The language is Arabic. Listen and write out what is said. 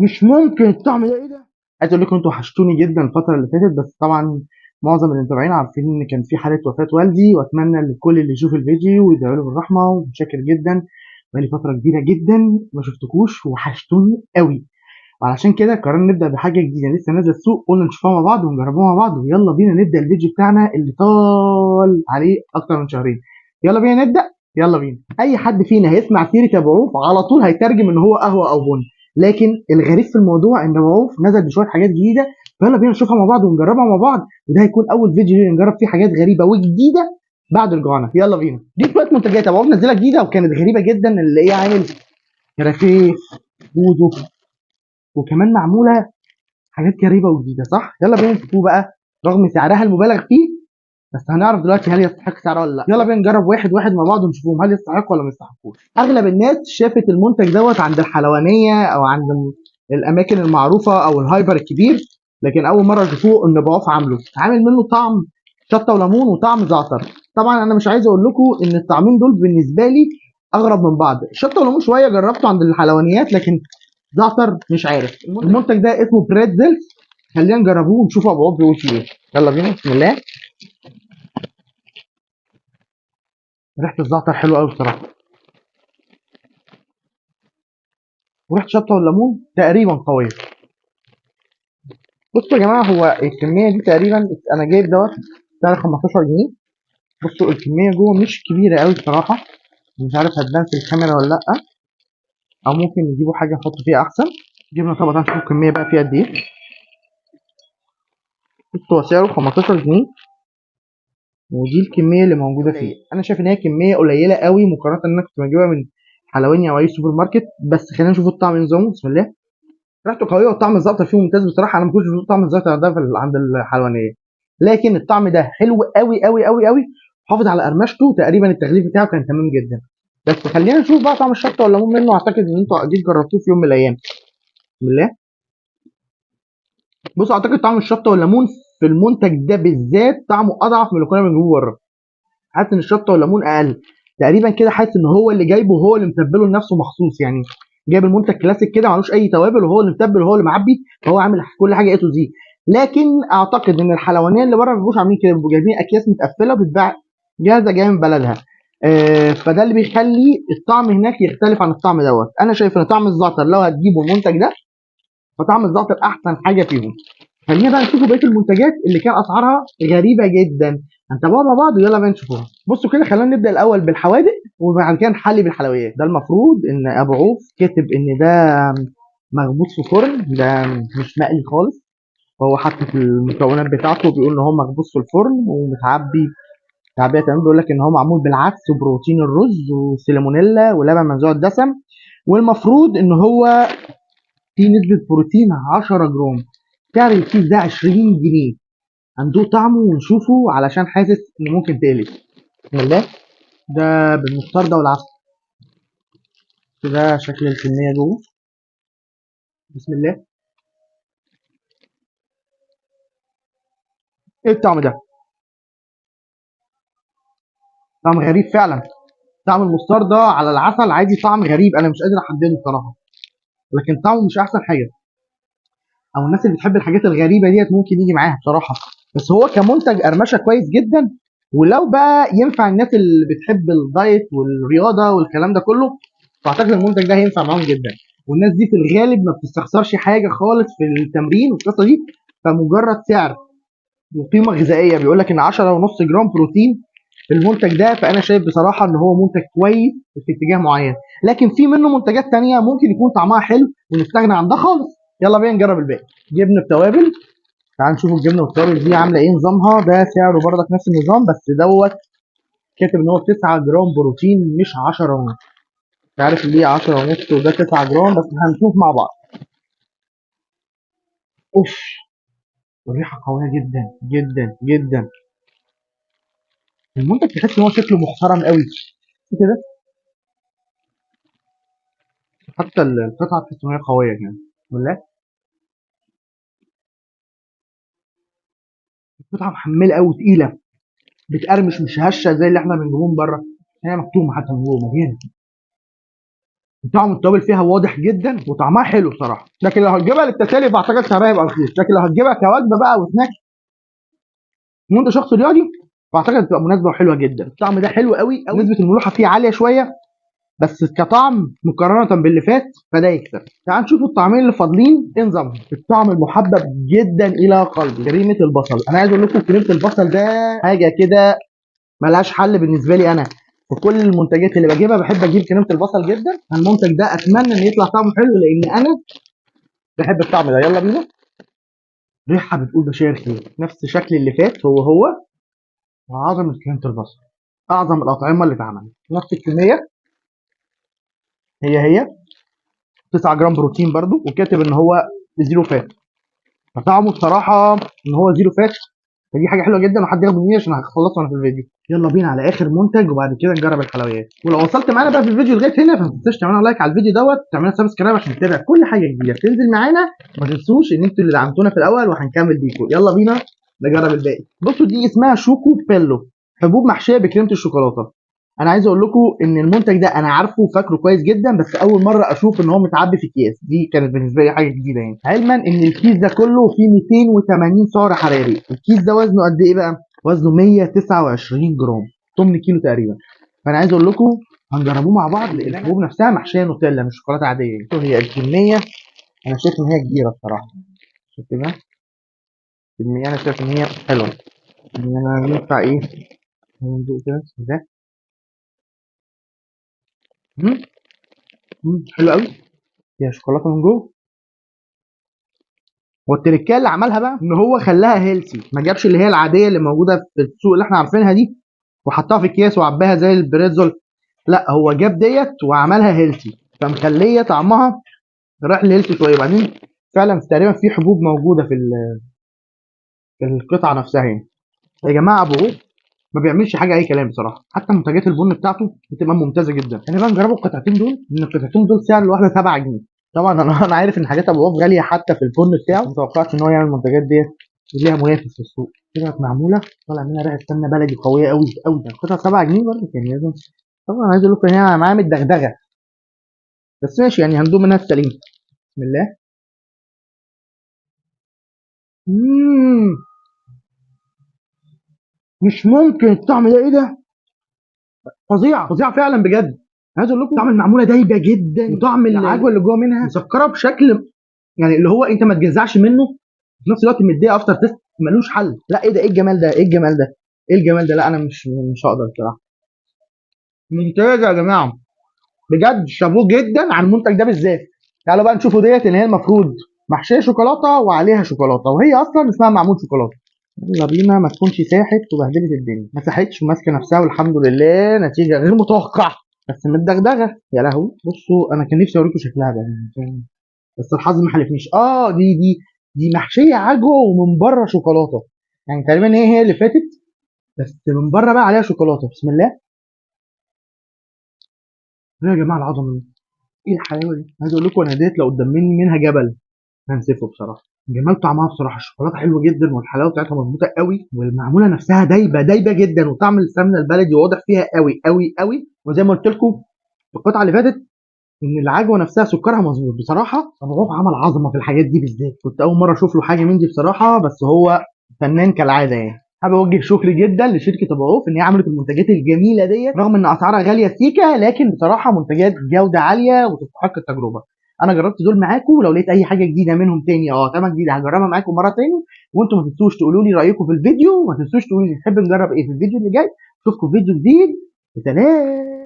مش ممكن الطعم ده، ايه ده؟ عايز اقول لكم انتوا وحشتوني جدا الفتره اللي فاتت، بس طبعا معظم المتابعين عارفين ان كان في حاله وفاه والدي، واتمنى لكل اللي يشوف الفيديو ويدعوا له بالرحمه، ومتشكر جدا. بقالي فتره كبيره جدا ما شفتكوش، وحشتوني قوي. وعلشان كده قررنا نبدا بحاجه جديده لسه نازله السوق، قلنا نشوفها مع بعض ونجربوها مع بعض، ويلا بينا نبدا الفيديو بتاعنا اللي طال عليه اكتر من شهرين. يلا بينا نبدا. يلا بينا. اي حد فينا هيسمع سيره ابو عوف على طول هيترجم ان هو قهوه او بن، لكن الغريب في الموضوع ان ابو عوف نزل بشويه حاجات جديده، فيلا بينا نشوفها مع بعض ونجربها مع بعض. وده هيكون اول فيديو لينا نجرب فيه حاجات غريبه وجديده بعد رجوعنا. يلا بينا. دي شويه منتجات ابو عوف نزلها جديده وكانت غريبه جدا، اللي هي عامل كرافيه، بودو، وكمان معموله حاجات غريبه وجديده، صح؟ يلا بينا نشوفوه بقى رغم سعرها المبالغ فيه، بس هنعرف دلوقتي هل يستحق سعرها ولا لا. يلا بينا نجرب واحد واحد مع بعض ونشوفهم هل يستحق ولا ما يستحقوش. اغلب الناس شافت المنتج دوت عند الحلوانيه او عند الاماكن المعروفه او الهايبر الكبير، لكن اول مره يشوفوه ان ضعاف عامله، عامل منه طعم شطه وليمون وطعم زعتر. طبعا انا مش عايز اقول لكم ان الطعمين دول بالنسبه لي اغرب من بعض. الشطه والليمون شويه جربته عند الحلوانيات، لكن زعتر مش عارف. المنتج ده اسمه بريتزل، خلينا نجربوه ونشوف ابو عوف بيقول فيه ايه. يلا بينا بسم الله. ريحه الزعتر حلوه قوي بصراحه، وريحه الشطه والليمون تقريبا قويه. بصوا يا جماعه، هو الكميه دي تقريبا انا جايب دوت سعر 15 جنيه. بصوا الكميه جوه مش كبيره قوي بصراحه، مش عارف هتبان في الكاميرا ولا لا، او ممكن نجيبوا حاجه نحط فيها احسن. جبنا طبعا نشوف الكميه بقى فيها قد ايه. بصوا هو سعره 15 جنيه، ودي الكميه اللي موجوده فيه. انا شايف ان هي كميه قليله قوي مقارنه ان انا كنت بجيبها من حلواني او اي سوبر ماركت. بس خلينا نشوف الطعم نظامه. بسم الله. ريحته قويه والطعم الزعتر فيه ممتاز بصراحه. انا ما كنتش بشوف طعم الزعتر ده عند الحلوانيه، لكن الطعم ده حلو قوي قوي قوي قوي. حافظ على قرمشته، تقريبا التغليف بتاعه كان تمام جدا. بس خلينا نشوف بقى طعم الشطه والليمون منه، اعتقد ان انتوا اكيد جربتوه في يوم من الايام. بسم الله. بصوا اعتقد طعم الشطه والليمون في المنتج ده بالذات طعمه اضعف من اللي كنا بنجيبه بره. حاسس ان الشطه والليمون اقل تقريبا كده، حاسس ان هو اللي جايبه وهو اللي متبله لنفسه مخصوص يعني. جايب المنتج كلاسيك كده معلوش اي توابل، وهو اللي متبل وهو اللي معبي، فهو عامل كل حاجه اي تو زي. لكن اعتقد ان الحلوانيه اللي بره ما بيبقوش عاملين كده، بيبقوا جايبين اكياس متقفله بتتباع جاهزه جايه من بلدها. فده اللي بيخلي الطعم هناك يختلف عن الطعم دوت. انا شايف ان طعم الزعتر لو هتجيبوا المنتج ده فطعم الزعتر احسن حاجه فيهم. خلينا بقى نشوف بقيه المنتجات اللي كان اسعارها غريبه جدا. هنتابعها مع بعض ويلا بقى نشوفوها. بصوا كده، خلينا نبدا الاول بالحوادق وبعد كده نحلي بالحلويات. ده المفروض ان ابو عوف كاتب ان ده مخبوز في فرن، ده مش مقلي خالص. هو حاطط في المكونات بتاعته بيقول ان هو مخبوز في الفرن ومتعبي تعبئه تمام. بيقول لك ان هو معمول بالعدس وبروتين الرز وسيلمونيلا ولبن منزوع الدسم، والمفروض ان هو فيه نسبه بروتين 10 جرام. سعر الكيس ده 20 جنيه. هندوق طعمه ونشوفه علشان حاسس انه ممكن تقلب. بسم الله. ده بالمستردة والعسل. ده شكل الكمية جوه. بسم الله. ايه الطعم ده؟ طعم غريب فعلا. طعم المستردة على العسل عادي طعم غريب، انا مش قادر احدده بصراحة، لكن طعمه مش احسن حاجة. او الناس اللي بتحب الحاجات الغريبة ديت ممكن يجي معاها بصراحة. بس هو كمنتج قرمشة كويس جدا، ولو بقى ينفع الناس اللي بتحب الدايت والرياضة والكلام ده كله، فاعتقد المنتج ده هينفع معاهم جدا. والناس دي في الغالب ما بتستخسرش حاجه خالص في التمرين والقصه دي، فمجرد سعر وقيمه غذائيه بيقول لك ان 10.5 جرام بروتين في المنتج ده، فانا شايف بصراحه ان هو منتج كويس في اتجاه معين. لكن في منه منتجات تانية ممكن يكون طعمها حلو ونستغنى عن ده خالص. يلا بينا نجرب الباقي. جبنه بتوابل. تعال نشوف الجبنه والتوابل دي عامله ايه نظامها. ده سعره برضك نفس النظام، بس دوت كاتب ان هو 9 جرام بروتين مش 10 ونص. مش عارف ليه 10 ونص وده 9 جرام، بس هنشوف مع بعض. اوف، الريحه قويه جدا جدا جدا. المنتج تحس ان هو شكله محترم قوي كده، حتى القطعه تحس ان هي قويه يعني. ولا القطعه محمله قوي تقيله، بتقرمش مش هشه زي اللي احنا بنجيبهم بره. هي مكتومه حتى من جوه مليانه. طعم التوابل فيها واضح جدا وطعمها حلو بصراحه، لكن لو هتجيبها للتسالي فاعتقد سعرها هيبقى رخيص، لكن لو هتجيبها كوجبه بقى وسناك وانت شخص رياضي فاعتقد هتبقى مناسبه وحلوه جدا. الطعم ده حلو قوي قوي، نسبه الملوحه فيه عاليه شويه، بس كطعم مقارنه باللي فات فده يكسب. تعال نشوف الطعمين اللي فاضلين ايه نظامهم. الطعم المحبب جدا الى قلبي كريمه البصل. انا عايز اقول لكم كريمه البصل ده حاجه كده ملهاش حل بالنسبه لي. انا في كل المنتجات اللي بجيبها بحب اجيب كريمه البصل جدا. المنتج ده اتمنى ان يطلع طعمه حلو لان انا بحب الطعم ده. يلا بينا. ريحه بتقول بشاير خير، نفس شكل اللي فات هو هو، وعظمه كريمه البصل، اعظم الاطعمه اللي اتعملت. نفس الكميه هي 9 جرام بروتين برضو، وكاتب ان هو زيرو فات. فطعمه بصراحه ان هو زيرو فات فدي حاجه حلوه جدا، وحد ياخد مني عشان هخلصه انا في الفيديو. يلا بينا على اخر منتج وبعد كده نجرب الحلويات. ولو وصلت معانا بقى في الفيديو لغايه هنا فما تنساش تعملوا لايك على الفيديو دوت، تعملوا سبسكرايب عشان تتابع كل حاجه جديده بتنزل معانا. ما تنسوش ان انتوا اللي دعمتونا في الاول وهنكمل بيكم. يلا بينا نجرب الباقي. بصوا دي اسمها شوكو بيلو، حبوب محشيه بكريمه الشوكولاته. انا عايز اقول لكم ان المنتج ده انا عارفه وفاكره كويس جدا، بس اول مره اشوف ان هو متعبي في اكياس، دي كانت بالنسبه لي حاجه جديده يعني. علما ان الكيس ده كله فيه 280 سعر حراري. الكيس ده وزنه قد ايه بقى؟ وزنه 129 جرام، 8 كيلو تقريبا. فانا عايز اقول لكم هنجربوه مع بعض. الحبوب نفسها محشيه نوتيلا مش شوكولاته عاديه. هي الكميه انا شايف ان هي كبيره بصراحه. شوف كده الكميه انا شايف ان هي حلوه. ان انا ينفع ايه ندوق كده ده. مم، حلو قوي. فيها شوكولاته من جوه. والتركيه اللي عملها بقى ان هو خلاها هيلثي، ما جابش اللي هي العاديه اللي موجوده في السوق اللي احنا عارفينها دي وحطها في اكياس وعباها زي البريتزول. لا هو جاب ديت وعملها هيلثي، فمخليه طعمها رايح لهيلثي شويه. وبعدين فعلا تقريبا في حبوب موجوده في القطعه نفسها يعني. يا جماعه ابو غوث ما بيعملش حاجه اي كلام بصراحه، حتى منتجات البن بتاعته بتبقى ممتازه جدا. احنا بقى نجربوا القطعتين دول، ان القطعتين دول سعر الواحده 7 جنيه. طبعا انا عارف ان حاجات ابو غوث غاليه حتى في البن بتاعه، ما توقعتش ان هو يعمل المنتجات ديت ليها منافس في السوق. كده معموله طالع منها ريحه سمنه بلدي قويه قوي قوي. القطعه 7 جنيه برضه يعني لازم. طبعا عايز اقول لكم ان هي معاها متدغدغه، بس ماشي يعني هندوق منها السليم. بسم الله. مم. مش ممكن الطعم ده، ايه ده؟ فظيع فظيع فعلا بجد. عايز اقول لكم طعم المعموله دايبه جدا، وطعم العجوه اللي جوه منها مسكره بشكل يعني اللي هو انت ما تجزعش منه، في نفس الوقت مديه افتر تيست ملوش حل. لا ايه ده، ايه الجمال ده، ايه الجمال ده، ايه الجمال ده. لا انا مش هقدر بصراحه. ممتازه يا جماعه بجد، شابوه جدا على المنتج ده بالذات. تعالوا بقى نشوفوا ديت اللي هي المفروض محشيه شوكولاته وعليها شوكولاته، وهي اصلا اسمها معمول شوكولاته. يلا بينا ما تكونش ساحت وبهدلت الدنيا. ما ساحتش وماسكه نفسها والحمد لله، نتيجه غير متوقعه بس متدغدغه. يا لهوي بصوا انا كان نفسي اوريكم شكلها ده، بس الحظ ما حلفنيش. دي محشيه عجوه ومن بره شوكولاته، يعني تقريبا هي اللي فاتت بس من بره بقى عليها شوكولاته. بسم الله. ايه يا جماعه العظمه دي، ايه الحلاوه دي. عايز اقول لكم انا ديت لو قدام منها جبل هنسفه بصراحه. جمال طعمها بصراحه، الشوكولاته حلوه جدا والحلاوه بتاعتها مظبوطه قوي، والمعموله نفسها دايبه جدا، وطعم السمنه البلدي واضح فيها قوي قوي قوي. وزي ما قلت لكم في القطعه اللي فاتت ان العجوه نفسها سكرها مظبوط. بصراحه ابو عوف عمل عظمه في الحاجات دي بالذات، كنت اول مره اشوف له حاجه من دي بصراحه، بس هو فنان كالعاده يعني. حابب اوجه شكر جدا لشركه ابو عوف ان هي عملت المنتجات الجميله ديت، رغم ان اسعارها غاليه سيكا لكن بصراحه منتجات جوده عاليه وتستحق التجربه. انا جربت دول معاكم، ولو لقيت اي حاجه جديده منهم تاني طبعا جديده هجربها معاكم مره تاني. وانتم ما تنسوش تقولوا لي رايكم في الفيديو، وما تنسوش تقولوا لي تحب نجرب ايه في الفيديو اللي جاي. اشوفكم في فيديو جديد. سلام.